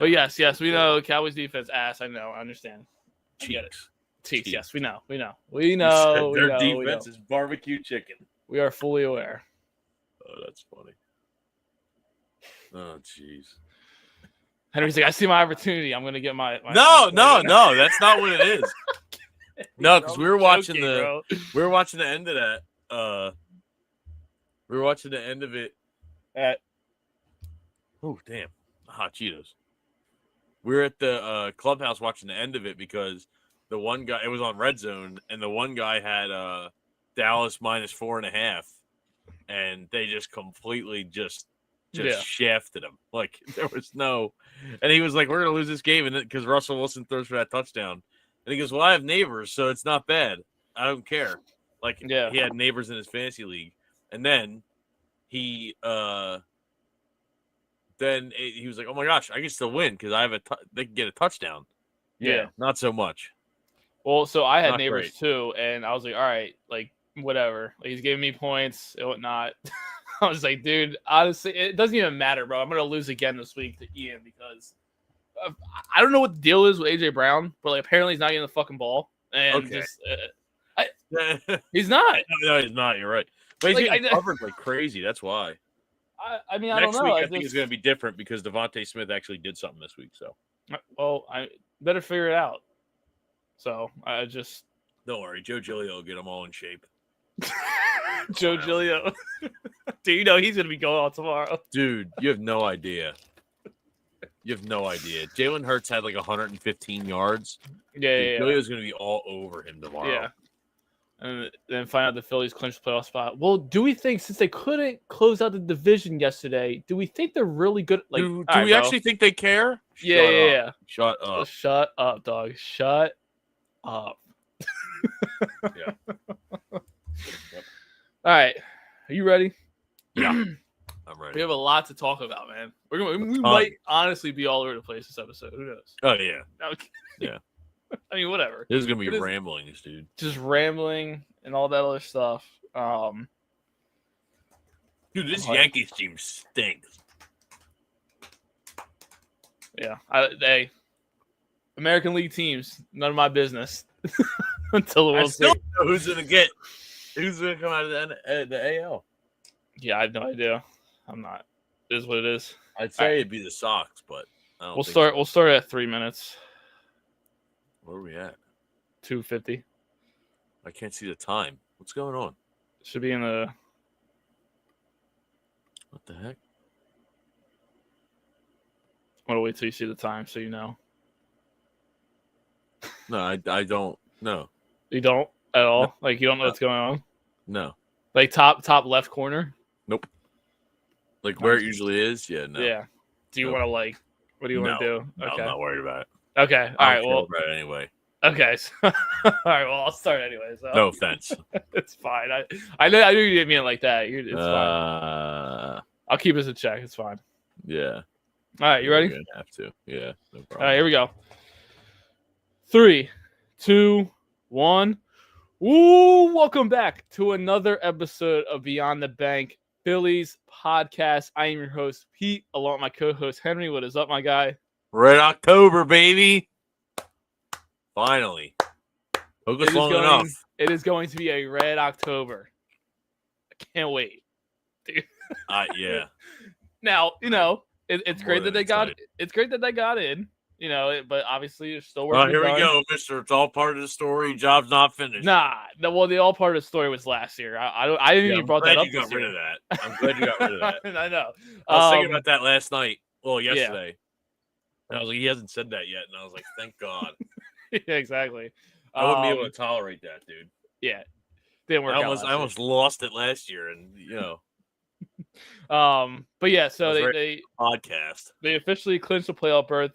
But yes, we know Cowboys defense ass. I know, I understand. I get it. Cheeks. Yes, we know. Their defense is barbecue chicken. We are fully aware. Oh, that's funny. Oh, jeez. Henry's like, I see my opportunity. I'm gonna get my No. That's not what it is. No, because we were watching the end of that. We were watching the end of it at. Oh damn! Hot Cheetos. We were at the clubhouse watching the end of it because the one guy, it was on Red Zone, and the one guy had Dallas -4.5, and they just completely just shafted him. Like there was no, and he was like, "We're gonna lose this game," and because Russell Wilson throws for that touchdown, and he goes, "Well, I have neighbors, so it's not bad. I don't care." Like he had neighbors in his fantasy league, and then he he was like, "Oh my gosh, I can still win because I have they can get a touchdown." Yeah, not so much. Well, so I had neighbors too, and I was like, "All right, like whatever." Like, he's giving me points and whatnot. I was like, "Dude, honestly, it doesn't even matter, bro. I'm gonna lose again this week to Ian because I don't know what the deal is with AJ Brown, but like apparently he's not getting the fucking ball, and he's not. No, he's not. You're right, but he's getting covered like crazy. That's why." I mean, I don't know. Next week, I think it's going to be different because Devontae Smith actually did something this week. So, well, I better figure it out. So I just don't worry. Joe Giglio will get them all in shape. Joe Giglio, do you know he's going to be going on tomorrow? Dude, you have no idea. Jalen Hurts had like 115 yards. Yeah. Giglio's going to be all over him tomorrow. Yeah. And then find out the Phillies clinched the playoff spot. Well, do we think, since they couldn't close out the division yesterday, do we think they're really good? Like, do we actually think they care? Yeah. Shut up. Shut up, dog. Shut up. Yeah. Yep. All right. Are you ready? Yeah. I'm ready. We have a lot to talk about, man. We might honestly be all over the place this episode. Who knows? Oh, yeah. Okay. Yeah. I mean, whatever. This is going to be ramblings, dude. Just rambling and all that other stuff. Dude, this Yankees team stinks. Yeah. They American League teams, none of my business. Until the World Series. I still know who's going to come out of the AL. Yeah, I have no idea. I'm not. It is what it is. I'd say it'd be the Sox, but I don't We'll start at 3 minutes. Where are we at? 2:50. I can't see the time. What's going on? Should be in the. What the heck? I'm gonna wait till you see the time so you know. No, I don't know. You don't at all? No. Like you don't know what's going on? No. Like top left corner? Nope. Like where it usually is? Yeah, no. Yeah. Do you want to what do you want to do? No, I'm not worried about it. Okay. All right. Well, about it anyway. Okay. All right. Well, I'll start anyway. So. No offense. It's fine. I knew you didn't mean it like that. It's fine. I'll keep us in check. It's fine. Yeah. All right. You ready? You're gonna have to. Yeah. No problem. All right. Here we go. 3, 2, 1. Woo! Welcome back to another episode of Beyond the Bank Phillies podcast. I am your host, Pete, along with my co-host, Henry. What is up, my guy? Red October, baby. Finally. Took us long enough. It is going to be a red October. I can't wait. Dude. Yeah. Now, it's great that they got in. But obviously it's still working. Here we go, mister. It's all part of the story. Job's not finished. Nah. Well, the all part of the story was last year. I didn't even brought that up. I'm glad you got rid of that. I'm glad you got rid of that. I know. I was thinking about that last night. Well, yesterday. Yeah. And I was like, he hasn't said that yet. And I was like, thank God. Yeah, exactly. I wouldn't be able to tolerate that, dude. Yeah. Didn't work out. I almost lost it last year. And, but yeah, so they officially clinched the playoff berth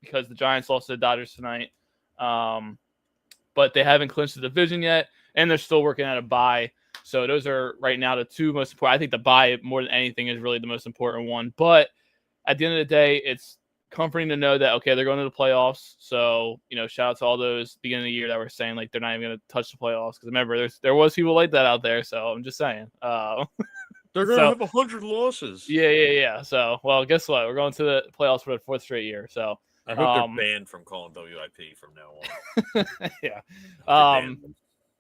because the Giants lost to the Dodgers tonight. But they haven't clinched the division yet, and they're still working at a bye. So those are right now the two most important. I think the bye more than anything is really the most important one. But at the end of the day, it's comforting to know that they're going to the playoffs. So shout out to all those beginning of the year that were saying like they're not even going to touch the playoffs. Because remember, there was people like that out there. So I'm just saying. They're going to have 100 losses. Yeah. So, well, guess what? We're going to the playoffs for the 4th straight year. So I hope they're banned from calling WIP from now on. Yeah.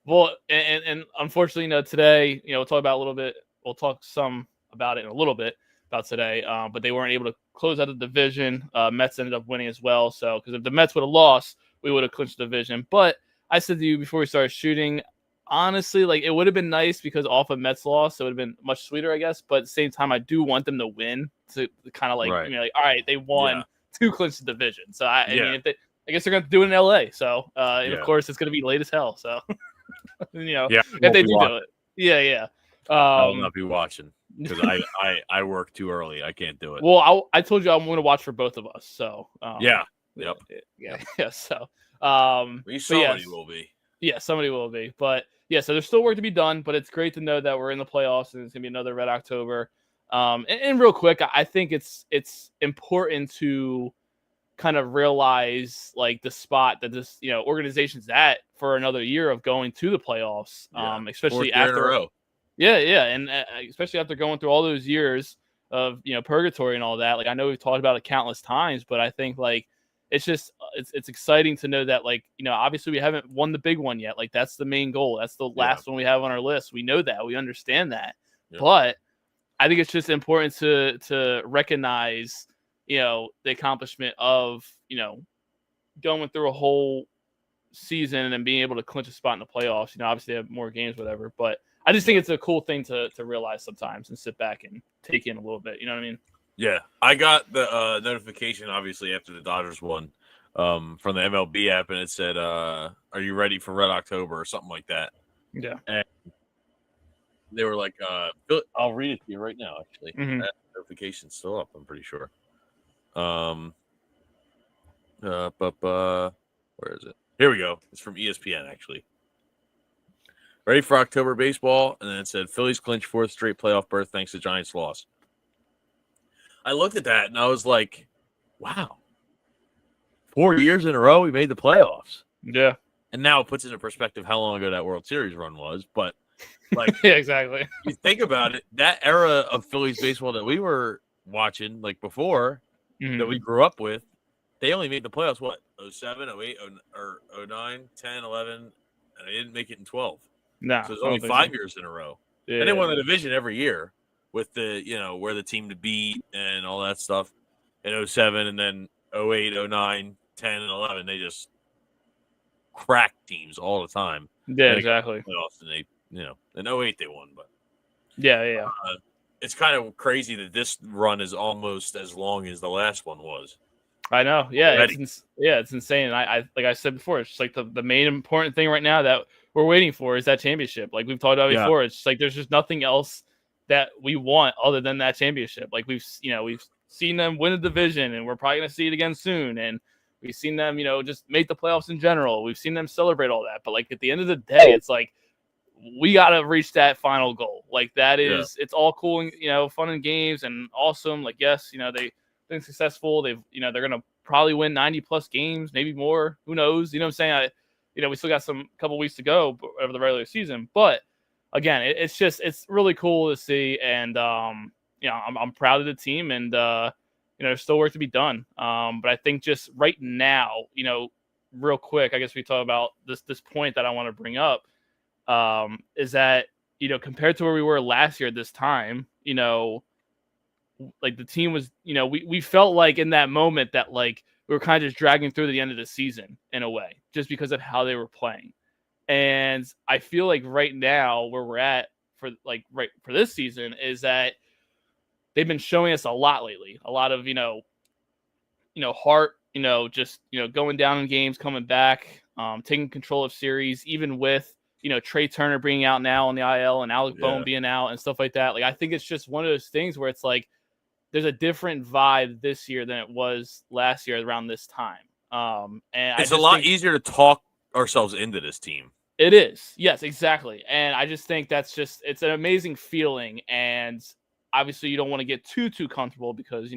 Well, and unfortunately, today, we'll talk about a little bit. We'll talk some about it in a little bit about today. But they weren't able to close out the division. Mets ended up winning as well. So, because if the Mets would have lost, we would have clinched the division. But I said to you before we started shooting, honestly, it would have been nice because off of Mets loss, so it would have been much sweeter, I guess. But at the same time, I do want them to win to kind of right. All right, they won to clinch the division. So I mean, I guess they're going to do it in LA. So and of course, it's going to be late as hell. So if they do it, yeah. I will not be watching because I work too early. I can't do it. Well, I told you I'm going to watch for both of us. So yeah. So somebody will be. Yeah, somebody will be. But yeah, so there's still work to be done. But it's great to know that we're in the playoffs and it's gonna be another Red October. And real quick, I think it's important to kind of realize the spot that this organization's at for another year of going to the playoffs. Especially after and especially after going through all those years of purgatory and all that. I know we've talked about it countless times, but I think it's just it's exciting to know that obviously we haven't won the big one yet. That's the main goal. That's the last one we have on our list. We know that. We understand that. Yeah. But I think it's just important to recognize the accomplishment of going through a whole season and then being able to clinch a spot in the playoffs. Obviously they have more games, whatever. But I just think it's a cool thing to realize sometimes and sit back and take in a little bit. You know what I mean? Yeah, I got the notification, obviously, after the Dodgers won from the MLB app, and it said, are you ready for Red October or something like that? Yeah. And they were like, I'll read it to you right now, actually. Mm-hmm. That notification's still up, I'm pretty sure. Where is it? Here we go. It's from ESPN, actually. Ready for October baseball? And then it said, Phillies clinch 4th straight playoff berth thanks to Giants loss. I looked at that and I was like, wow, 4 years in a row we made the playoffs. Yeah. And now it puts into perspective how long ago that World Series run was. But yeah, exactly. You think about it, that era of Phillies baseball that we were watching before that we grew up with, they only made the playoffs, 07, 08, or 09, 10, 11, and they didn't make it in 12. No. So it's only 5 years in a row. Yeah. And they won the division every year. With the, where the team to beat and all that stuff in 07 and then 08, 09, 10, and 11, they just cracked teams all the time. Yeah, exactly. Playoffs and they, in 08 they won, but yeah. It's kind of crazy that this run is almost as long as the last one was. I know. Yeah, it's insane. And I like I said before, it's just the main important thing right now that we're waiting for is that championship. Like we've talked about before, it's just there's just nothing else that we want other than that championship. We've seen them win a division and we're probably going to see it again soon. And we've seen them, just make the playoffs in general. We've seen them celebrate all that. But at the end of the day, it's we got to reach that final goal. That is, it's all cool and, fun and games and awesome. Yes, they've been successful. They've, they're going to probably win 90 plus games, maybe more, who knows? You know what I'm saying? We still got some couple weeks to go over the regular season, but again, it's really cool to see, and I'm proud of the team, and there's still work to be done. But I think just right now, real quick, I guess we talk about this point that I want to bring up, is that compared to where we were last year at this time, the team was, we felt in that moment that we were kind of just dragging through the end of the season in a way, just because of how they were playing. And I feel right now where we're at for for this season is that they've been showing us a lot lately. A lot of, heart, just, going down in games, coming back, taking control of series, even with, Trey Turner being out now on the IL and Alec Bohm being out and stuff like that. I think it's just one of those things where it's there's a different vibe this year than it was last year around this time. And it's a lot easier to talk ourselves into this team. It is. Yes, exactly. And I just think it's an amazing feeling. And obviously you don't want to get too comfortable because,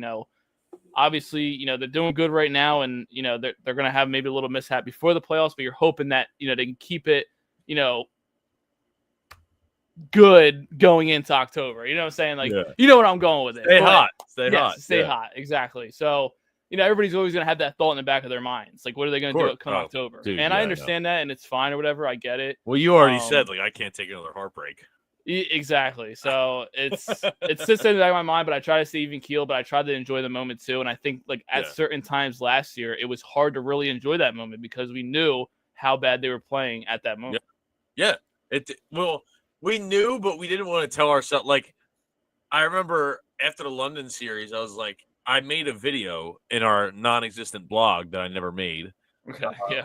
obviously, they're doing good right now and, they're going to have maybe a little mishap before the playoffs, but you're hoping that, they can keep it, good going into October. You know what I'm saying? Like, you know what I'm going with it. Stay hot. Stay hot. Exactly. So, everybody's always going to have that thought in the back of their minds. Like, what are they going to do come October? Dude, and I understand that, and it's fine or whatever. I get it. Well, you already said, like, I can't take another heartbreak. Exactly. So it sits in the back of my mind, but I try to stay even keel, but I try to enjoy the moment too. And I think like at certain times last year, it was hard to really enjoy that moment because we knew how bad they were playing at that moment. Yeah. Well, we knew, but we didn't want to tell ourselves. Like, I remember after the London series, I was like, I made a video in our non-existent blog that I never made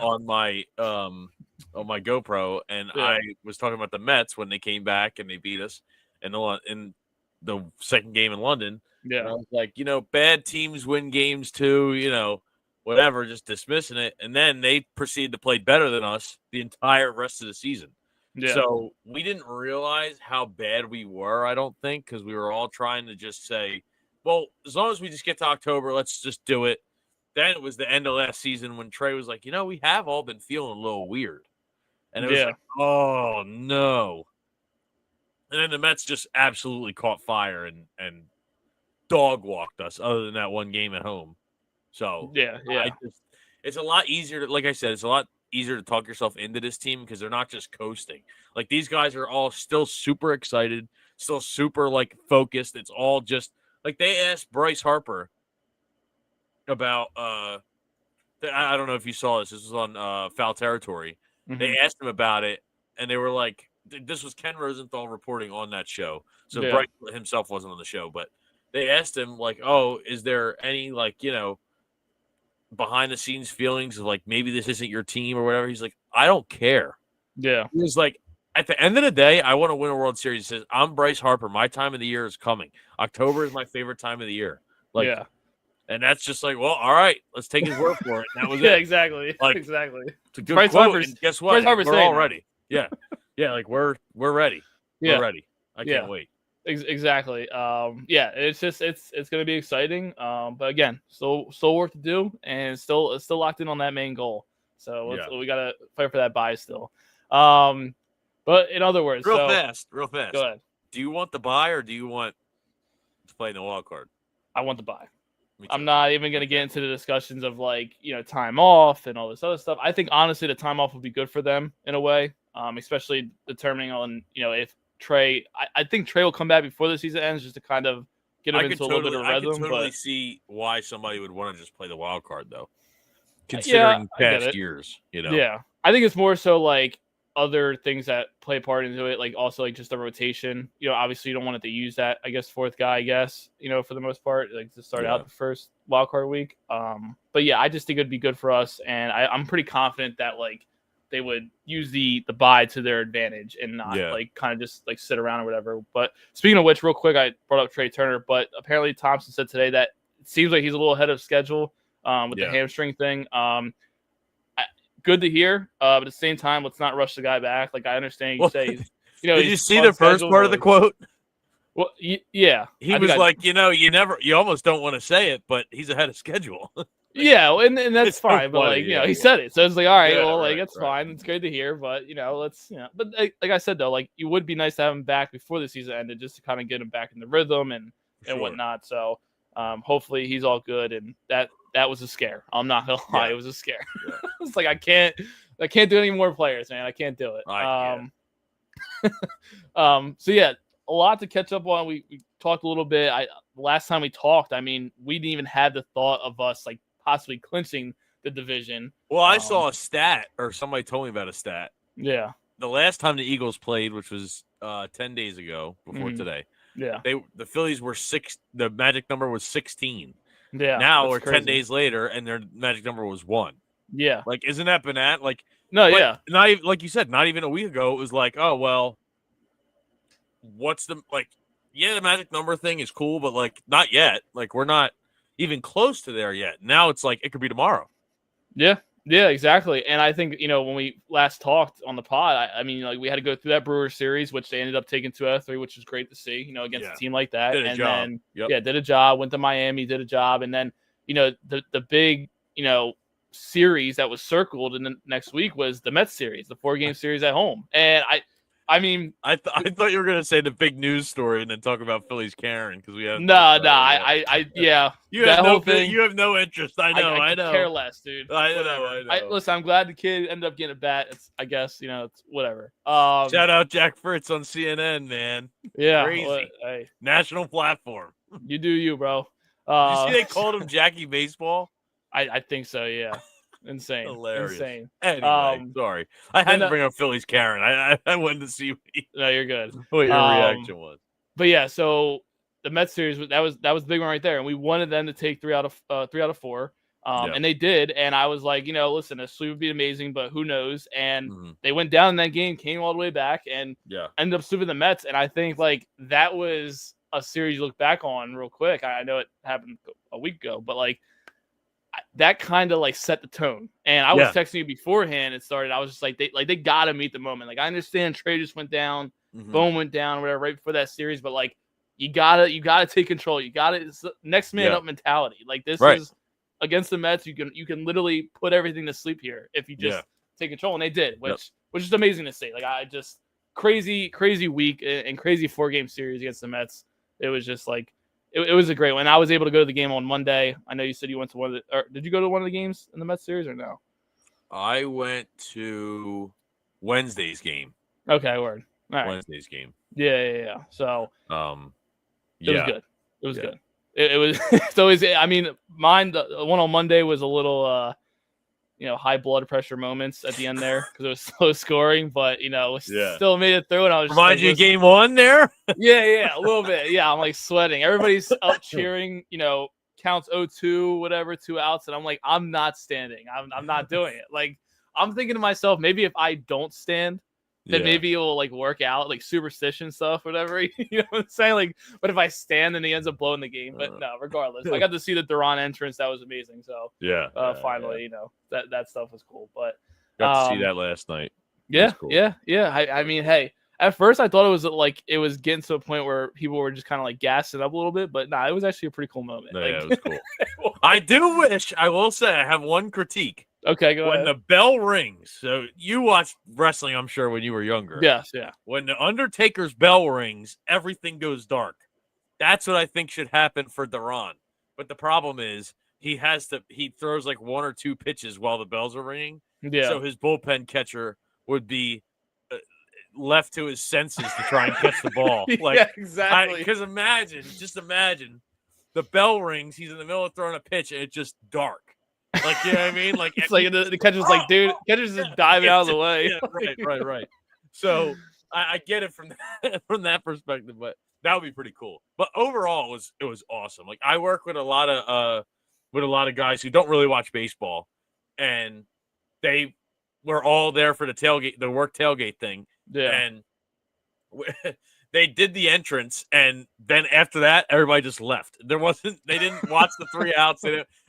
on my GoPro, and I was talking about the Mets when they came back and they beat us in the second game in London. Yeah, and I was like, bad teams win games too. Whatever, just dismissing it, and then they proceeded to play better than us the entire rest of the season. Yeah. So we didn't realize how bad we were, I don't think, because we were all trying to just say, well, as long as we just get to October, let's just do it. Then it was the end of last season when Trey was like, we have all been feeling a little weird. And it was like, oh, no. And then the Mets just absolutely caught fire and dog-walked us other than that one game at home. So, it's a lot easier like I said, it's a lot easier to talk yourself into this team because they're not just coasting. Like, these guys are all still super excited, still super, like, focused. It's all just, like, they asked Bryce Harper about, I don't know if you saw this. This was on Foul Territory. Mm-hmm. They asked him about it, and they were like, this was Ken Rosenthal reporting on that show. So Bryce himself wasn't on the show, but they asked him, like, oh, is there any, like, behind-the-scenes feelings of, like, maybe this isn't your team or whatever? He's like, I don't care. Yeah. He was like, at the end of the day, I want to win a World Series. He says, I'm Bryce Harper. My time of the year is coming. October is my favorite time of the year. Like, and that's just like, well, all right, let's take his word for it. And that was it. Exactly. Like, exactly. It's a good Bryce quote. And guess what? We're all ready. Yeah. Like we're ready. We're ready. I can't wait. Exactly. It's just it's going to be exciting. But again, still work to do, and still locked in on that main goal. So we got to fight for that bye still. But in other words, real fast. Go ahead. Do you want the bye or do you want to play in the wild card? I want the bye. I'm not even going to get into the discussions of like, time off and all this other stuff. I think honestly the time off would be good for them in a way, especially determining on, if Trey, I think Trey will come back before the season ends just to kind of get him into a little bit of rhythm. I can totally see why somebody would want to just play the wild card though, considering past years, Yeah, I think it's more so like other things that play a part into it, like also like just the rotation. Obviously you don't want it to use that, I guess, fourth guy, for the most part, like to start out the first wild card week. But yeah, I just think it'd be good for us, and I'm pretty confident that like they would use the bye to their advantage and not like kind of just like sit around or whatever. But speaking of which, real quick, I brought up Trey Turner, but apparently Thompson said today that it seems like he's a little ahead of schedule with the hamstring thing. Good to hear, but at the same time, let's not rush the guy back. Like I understand you say, did you see the first part of the quote? Well, yeah, he was like, you almost don't want to say it, but he's ahead of schedule. And that's fine, but like, he said it, so it's like, all right, like it's fine, it's good to hear, but let's, but like I said though, like it would be nice to have him back before the season ended, just to kind of get him back in the rhythm and whatnot. So hopefully he's all good, and that was a scare. I'm not gonna lie, it was a scare. Yeah. It's like I can't do any more players, man. I can't do it. So yeah, a lot to catch up on. We talked a little bit. Last time we talked, I mean, we didn't even have the thought of us like possibly clinching the division. Well, I saw a stat, or somebody told me about a stat. Yeah. The last time the Eagles played, which was 10 days ago before today. Yeah. The Phillies were 6. The magic number was 16. Yeah. Now we're crazy. 10 days later, and their magic number was 1. Yeah. Like, isn't that banana? Like, no, yeah. Not even, like you said, not even a week ago, it was like, oh, well, what's the, like, the magic number thing is cool, but, like, not yet. Like, we're not even close to there yet. Now it's like, it could be tomorrow. Yeah. Yeah, exactly. And I think, when we last talked on the pod, I mean, like we had to go through that Brewers series, which they ended up taking 2 out of 3, which was great to see, against a team like that. Did a job, went to Miami, did a job. And then, the big, series that was circled in the next week was the Mets series, the 4-game series at home. And I mean, I thought you were gonna say the big news story and then talk about Phillies Karen because we haven't. No. Yeah. You that have whole thing. You have no interest. I know. I know. Care less, dude. Whatever. I know. Listen, I'm glad the kid ended up getting a bat. I guess it's whatever. Shout out Jack Fritz on CNN, man. Yeah, crazy. Hey, national platform. You do you, bro. Did you see they called him Jackie Baseball? I think so. Yeah. Insane. Hilarious. Insane. Anyway, sorry. I had to bring up Phillies Karen. I wanted to see no, you're good. What your reaction was. But yeah, so the Mets series that was the big one right there, and we wanted them to take 3 out of 4. And they did, and I was like, listen, a sweep would be amazing, but who knows? And they went down in that game, came all the way back, and ended up sweeping the Mets. And I think like that was a series you look back on real quick. I know it happened a week ago, but like that kind of like set the tone. And I was texting you beforehand it started. I was just like, they gotta meet the moment. Like I understand Trey just went down, Bone went down, whatever, right before that series, but like you gotta take control. You gotta next man up mentality. Like this is against the Mets. You can literally put everything to sleep here if you just take control, and they did, which is amazing to see. Like I just crazy week and crazy 4-game series against the Mets. It was just like. It was a great one. I was able to go to the game on Monday. I know you said you went to one of the. Or did you go to one of the games in the Mets series or no? I went to Wednesday's game. Okay, word. All right. Wednesday's game. Yeah. So, it was good. It was good. It was. It's always. I mean, mine. The one on Monday was a little. High blood pressure moments at the end there because it was slow scoring, but still made it through. And I was remind you game 1 there. Yeah, a little bit. Yeah, I'm like sweating. Everybody's up cheering. Counts 0-2, whatever, 2 outs, and I'm like, I'm not standing. I'm not doing it. Like I'm thinking to myself, maybe if I don't stand, then maybe it will like work out, like superstition stuff, whatever. You know what I'm saying? Like, but if I stand, then he ends up blowing the game. But no, regardless, I got to see the Duran entrance. That was amazing. So finally, that stuff was cool. But got to see that last night. Cool. Yeah. I mean, hey, at first I thought it was getting to a point where people were just kind of like gassing up a little bit, but it was actually a pretty cool moment. It was cool. I do wish, I will say, I have one critique. Okay, go ahead. When the bell rings, so you watched wrestling, I'm sure, when you were younger. Yes, yeah. When the Undertaker's bell rings, everything goes dark. That's what I think should happen for Duran. But the problem is he throws like 1 or 2 pitches while the bells are ringing. Yeah. So his bullpen catcher would be left to his senses to try and catch the ball. Like, yeah, exactly. Because just imagine, the bell rings, he's in the middle of throwing a pitch, and it's just dark. Like, you know what I mean? Like, it's like the catcher's like, dude, catcher's just diving out of the way. Yeah, right. So I get it from that perspective, but that would be pretty cool. But overall, it was awesome. Like I work with a lot of guys who don't really watch baseball, and they were all there for the work tailgate thing. Yeah, and they did the entrance, and then after that, everybody just left. They didn't watch the 3 outs.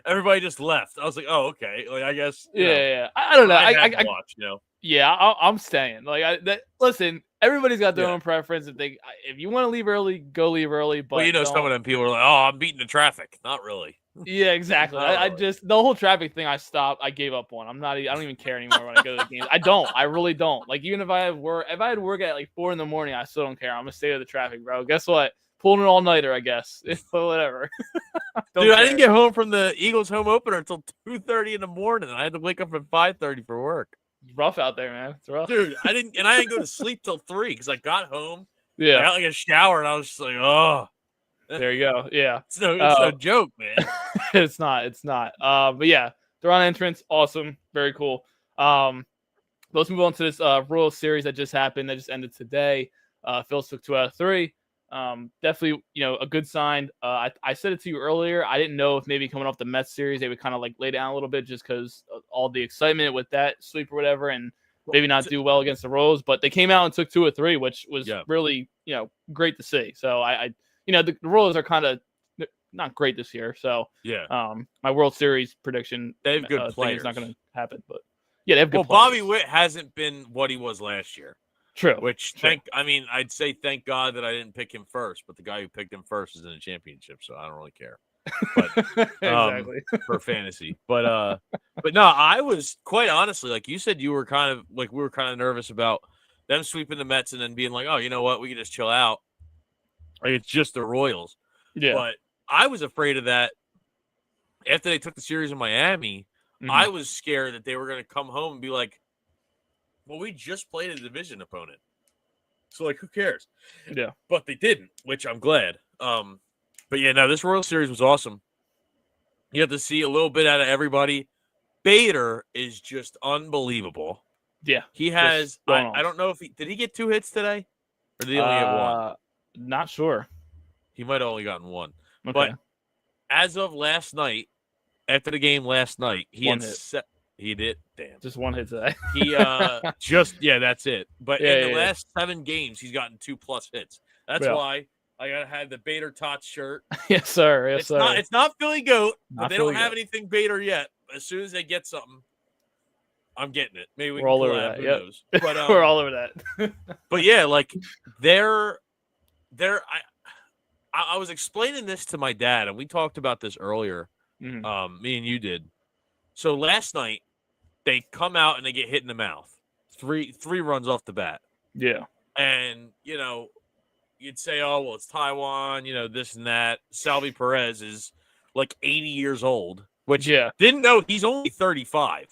Everybody just left. I was like, oh, okay. Like, I guess. Yeah. I don't know. I watch, Yeah, I'm staying. Like, listen, everybody's got their own preference. If you want to leave early, go leave early. But some of them people are like, oh, I'm beating the traffic. Not really. Yeah, exactly. I just the whole traffic thing. I gave up on. I don't even care anymore when I go to the games. I really don't. Like even if I had work at like 4 a.m, I still don't care. I'm gonna stay with the traffic, bro. Guess what? Pulling an all-nighter, I guess. Whatever. Dude, I didn't get home from the Eagles home opener until 2:30 in the morning. I had to wake up at 5:30 for work. It's rough out there, man. It's rough. Dude, I didn't go to sleep till 3 because I got home. Yeah. I got like a shower and I was just like, oh. There you go. Yeah. It's no joke, man. It's not. But yeah, Duran entrance, awesome. Very cool. Let's move on to this Royal Series that just happened. That just ended today. Phillies took 2 out of 3. Definitely, a good sign. I said it to you earlier. I didn't know if maybe coming off the Mets series, they would kind of like lay down a little bit just because all the excitement with that sweep or whatever, and maybe not do well against the Royals. But they came out and took 2 of 3, which was really, great to see. So the Royals are kind of not great this year. So my World Series prediction, they have good players. Is not going to happen, but they have good players. Bobby Witt hasn't been what he was last year. True. I'd say thank God that I didn't pick him first, but the guy who picked him first is in a championship, so I don't really care. But exactly. For fantasy. But no, I was quite honestly, like you said, you were kind of like we were kind of nervous about them sweeping the Mets and then being like, oh, you know what? We can just chill out. Like, it's just the Royals. Yeah. But I was afraid of that after they took the series in Miami. Mm-hmm. I was scared that they were going to come home and be like, well, we just played a division opponent. So, like, who cares? Yeah. But they didn't, which I'm glad. But, yeah, no, this Royal Series was awesome. You have to see a little bit out of everybody. Bader is just unbelievable. Yeah. He has – I don't know if – did he get 2 hits today? Or did he only get 1? Not sure. He might have only gotten 1. Okay. But as of last night, after the game last night, he had he did. Damn. Just 1 hit today. He that's it. But in the last 7 games, he's gotten 2+ hits. That's why I gotta have the Bader Tots shirt. Yes, sir. Yes, sir. It's not Philly Goat, but they don't have anything Bader yet. As soon as they get something, I'm getting it. Maybe we're all over that. Who knows? But we're all over that. But yeah, like they're I was explaining this to my dad, and we talked about this earlier. Mm-hmm. Me and you did. So last night, they come out and they get hit in the mouth. Three runs off the bat. Yeah. And, you'd say, oh, well, it's Taiwan, this and that. Salvi Perez is like 80 years old, which didn't know he's only 35,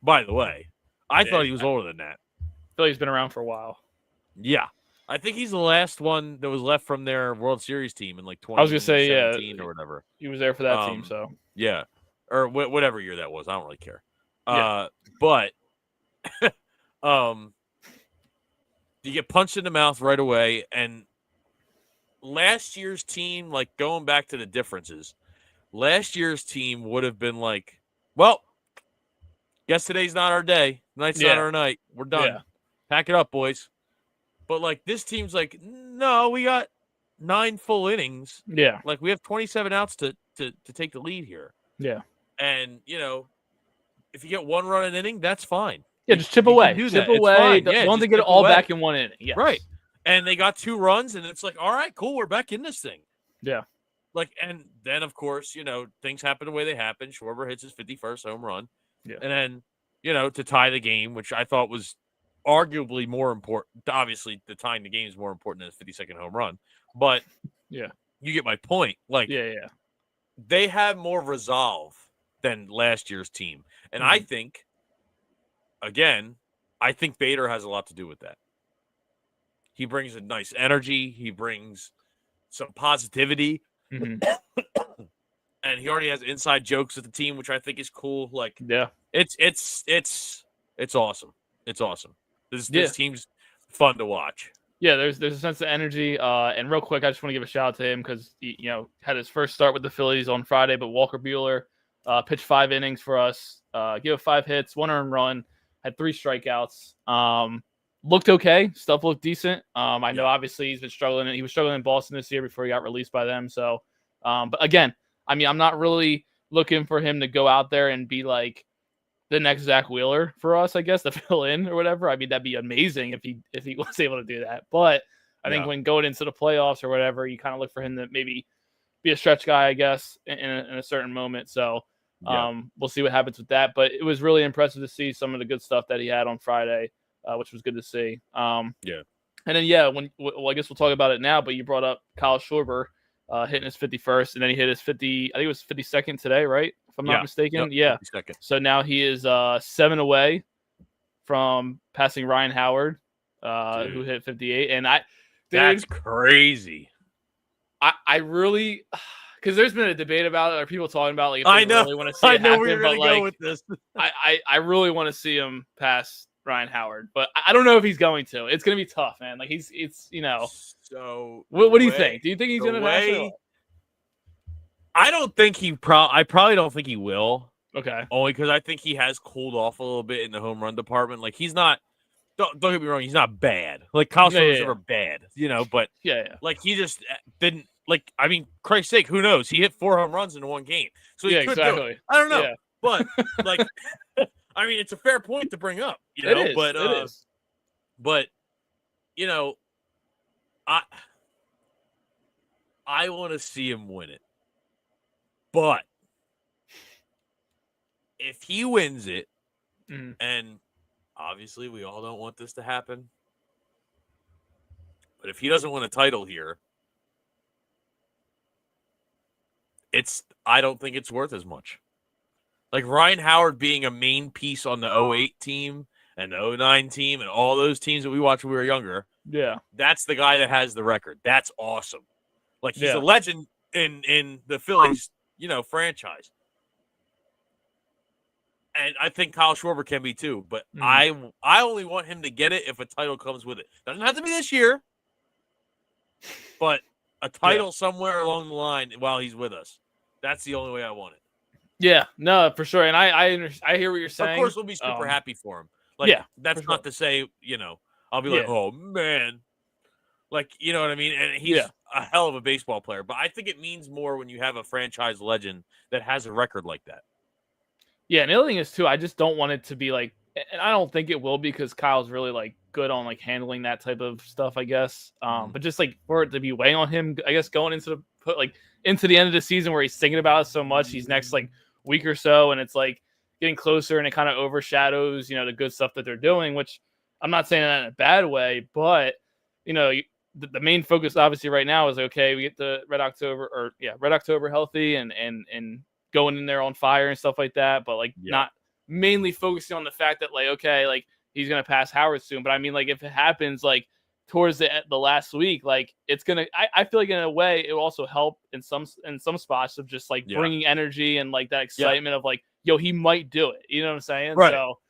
by the way. I thought he was older than that. I feel like he's been around for a while. Yeah. I think he's the last one that was left from their World Series team in like 2017 I was gonna say, or whatever. He was there for that team, so. Yeah. Or whatever year that was. I don't really care. But you get punched in the mouth right away. And last year's team, like going back to the differences, last year's team would have been like, well, guess today's not our day. Tonight's not our night. We're done. Yeah. Pack it up, boys. But like this team's like, no, we got 9 full innings. Yeah. Like we have 27 outs to take the lead here. Yeah. And, if you get 1 run an inning, that's fine. Yeah, just chip away. Chip away. Don't have to get it all back in 1 inning. Yes. Right. And they got 2 runs, and it's like, all right, cool, we're back in this thing. Yeah. Like, and then, of course, things happen the way they happen. Schwarber hits his 51st home run. Yeah. And then, to tie the game, which I thought was arguably more important. Obviously, the tying the game is more important than a 52nd home run. But, yeah, you get my point. Like, they have more resolve than last year's team. And I think, again, Bader has a lot to do with that. He brings a nice energy. He brings some positivity. Mm-hmm. And he already has inside jokes with the team, which I think is cool. Like, it's awesome. It's awesome. This team's fun to watch. Yeah, there's a sense of energy. And real quick, I just want to give a shout out to him because he, had his first start with the Phillies on Friday, but Walker Buehler pitched 5 innings for us, gave 5 hits, 1 earned run, had 3 strikeouts. Looked okay. Stuff looked decent. I know obviously he's been struggling, and he was struggling in Boston this year before he got released by them. So, but again, I mean, I'm not really looking for him to go out there and be like the next Zach Wheeler for us, I guess, to fill in or whatever. I mean, that'd be amazing if he was able to do that. But I think when going into the playoffs or whatever, you kind of look for him to maybe be a stretch guy, I guess, in a certain moment. So we'll see what happens with that. But it was really impressive to see some of the good stuff that he had on Friday, which was good to see. And then, I guess we'll talk about it now, but you brought up Kyle Schwarber hitting his 51st, and then he hit his 50, I think it was 52nd today, right? If I'm not mistaken. Yep, 52nd. So now he is 7 away from passing Ryan Howard, who hit 58. And that's crazy. I really, because there's been a debate about it, or people talking about like if they really want to see it happen, we're gonna go with this. I really want to see him pass Ryan Howard, but I don't know if he's going to. It's gonna be tough, man. Like it's So what do you think? Do you think he's gonna pass it? I don't think I probably don't think he will. Okay. Only because I think he has cooled off a little bit in the home run department. Like he's not. Don't get me wrong. He's not bad. Like Kyle Schwarber's never bad, But like he just didn't. Like I mean, Christ's sake, who knows? He hit 4 home runs in 1 game, so he could do it. I don't know, but like, I mean, it's a fair point to bring up. It is. But I want to see him win it. But if he wins it, and obviously we all don't want this to happen, But if he doesn't win a title here, I don't think it's worth as much. Like Ryan Howard being a main piece on the 08 team and the 09 team and all those teams that we watched when we were younger. Yeah. That's the guy that has the record. That's awesome. Like he's a legend in the Phillies, franchise. And I think Kyle Schwarber can be too, but I only want him to get it if a title comes with it. Doesn't have to be this year, but a title somewhere along the line while he's with us. That's the only way I want it. Yeah, no, for sure. And I hear what you're saying. Of course, we'll be super happy for him. Like, that's not to say, I'll be like, oh man, like, you know what I mean? And he's a hell of a baseball player, but I think it means more when you have a franchise legend that has a record like that. Yeah, and the other thing is too, I just don't want it to be like, and I don't think it will be because Kyle's really like good on like handling that type of stuff, I guess. But just like for it to be weighing on him, I guess going into the end of the season where he's thinking about it so much, these next like week or so, and it's like getting closer and it kind of overshadows, the good stuff that they're doing, which I'm not saying that in a bad way, but the main focus obviously right now is okay, we get the Red October healthy and going in there on fire and stuff like that, but not mainly focusing on the fact that like, okay, like he's going to pass Howard soon. But I mean, like if it happens like towards the last week, like it's going to, I feel like in a way it will also help in some spots of just like bringing energy and like that excitement of like, yo, he might do it. You know what I'm saying? Right. So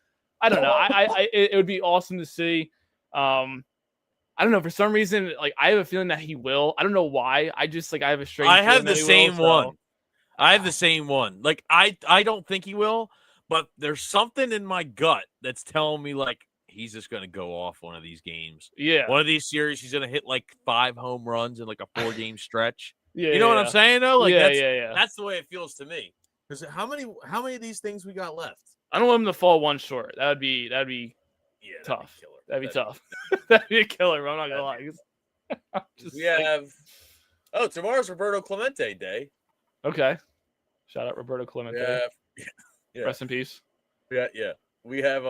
I don't know. It would be awesome to see. I don't know. For some reason, like I have a feeling that he will. I don't know why. I just like I have a strange. I have the same one. I have the same one. Like I don't think he will, but there's something in my gut that's telling me like he's just gonna go off one of these games. Yeah. One of these series, he's gonna hit like 5 home runs in like a 4-game stretch. Yeah. You know what I'm saying though? Like yeah. That's the way it feels to me. Because how many of these things we got left? I don't want him to fall one short. That'd be tough. That'd be tough. That'd be a killer. I'm not gonna lie. Tomorrow's Roberto Clemente Day. Okay. Shout out Roberto Clemente. Yeah. Rest in peace. Yeah. We have